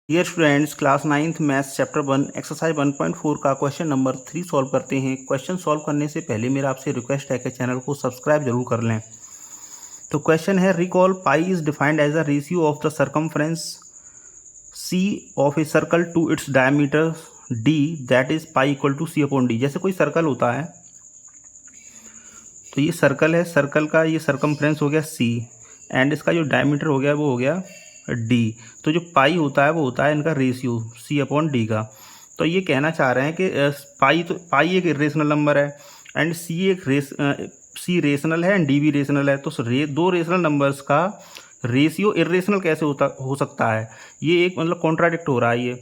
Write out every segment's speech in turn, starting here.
Dear students, class 9th maths chapter 1 exercise 1.4 का question number 3 solve करते हैं। Question solve करने से पहले मेरा आपसे रिक्वेस्ट है कि चैनल को सब्सक्राइब जरूर कर लें। तो क्वेश्चन है, recall pi is defined as a ratio of the circumference C of a circle to its diameter D that is pi equal to C upon D. जैसे कोई सर्कल होता है, तो ये सर्कल है, सर्कल का ये सर्कमफ्रेंस हो गया सी एंड इसका जो डायमीटर हो गया वो हो गया डी। तो जो पाई होता है वो होता है इनका रेशियो सी अपॉन डी का। तो ये कहना चाह रहे हैं कि पाई एक इरेशनल नंबर है एंड सी रेशनल है एंड डी भी रेशनल है। तो दो रेशनल नंबर्स का रेशियो इरेशनल कैसे हो सकता है? ये एक मतलब कॉन्ट्राडिक्ट हो रहा है ये।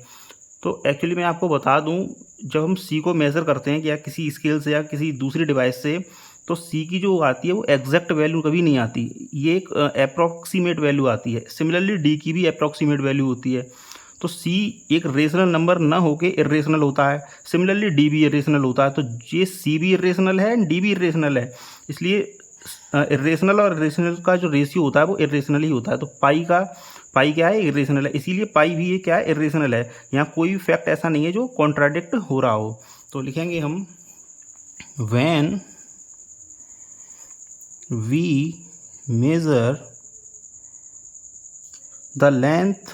तो एक्चुअली मैं आपको बता दूं, जब हम सी को मेज़र करते हैं या किसी स्केल से या किसी दूसरी डिवाइस से, तो सी की जो आती है वो एग्जैक्ट वैल्यू कभी नहीं आती, ये एक अप्रॉक्सीमेट वैल्यू आती है। सिमिलरली डी की भी अप्रॉक्सीमेट वैल्यू होती है। तो सी एक रेशनल नंबर ना होके इरेशनल होता है, सिमिलरली डी भी इरेशनल होता है। तो ये सी भी इरेशनल है एंड डी भी इरेशनल है, इसलिए इरेशनल और इरेशनल का जो रेशियो होता है वो इरेशनल ही होता है। तो पाई क्या है? इरेशनल है, इसीलिए पाई भी ये क्या है? इरेशनल है। यहाँ कोई भी फैक्ट ऐसा नहीं है जो कॉन्ट्राडिक्ट हो रहा हो। तो लिखेंगे हम, when we measure the length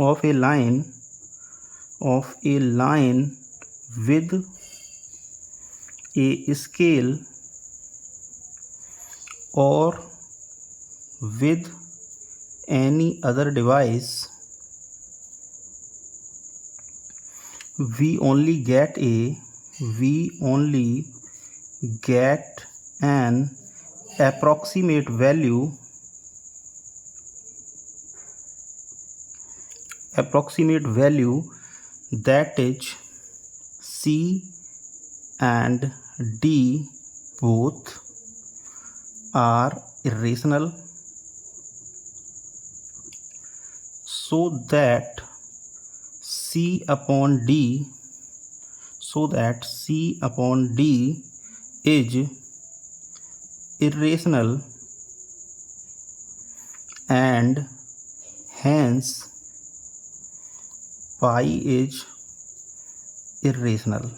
of a line with a scale or with any other device, we only get an approximate value that is C and D both are irrational, so that C upon D is irrational and hence pi is irrational.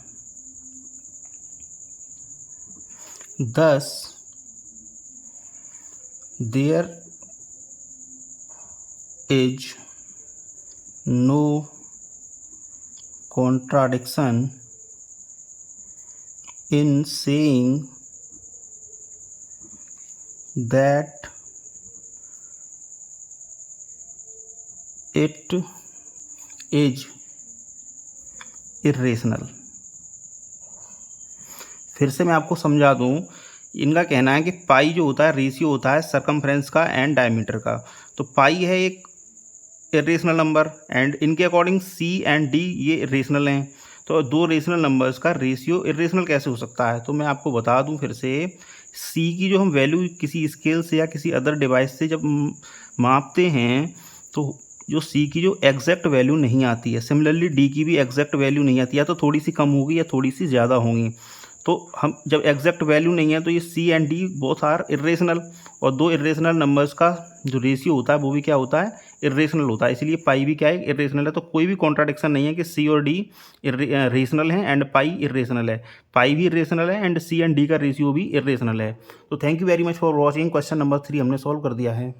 Thus there is no contradiction in saying that it is irrational। फिर से मैं आपको समझा दूं, इनका कहना है कि पाई जो होता है रेशियो होता है सरकमफ्रेंस का एंड डायमीटर का। तो पाई है एक इरेशनल नंबर एंड इनके अकॉर्डिंग सी एंड डी ये रेशनल हैं। तो दो रेशनल नंबर्स का रेशियो इरेशनल कैसे हो सकता है? तो मैं आपको बता दूं फिर से, सी की जो हम वैल्यू किसी स्केल से या किसी अदर डिवाइस से जब मापते हैं, तो जो सी की जो एग्जैक्ट वैल्यू नहीं आती है, सिमिलरली डी की भी एग्जैक्ट वैल्यू नहीं आती, या तो थोड़ी सी कम होगी या थोड़ी सी ज़्यादा होंगी। तो हम जब एग्जैक्ट वैल्यू नहीं है तो ये C and D both are irrational, और दो इरेशनल नंबर्स का जो रेशियो होता है वो भी क्या होता है? इरेशनल होता है। इसलिए पाई भी क्या है? इरेशनल है। तो कोई भी कॉन्ट्राडिक्शन नहीं है कि सी और डी रेशनल हैं एंड पाई इरेशनल है। पाई भी इरेशनल है एंड सी एंड डी का रेशियो भी इरेशनल है। तो thank you very much for watching. Question number 3 हमने सॉल्व कर दिया है।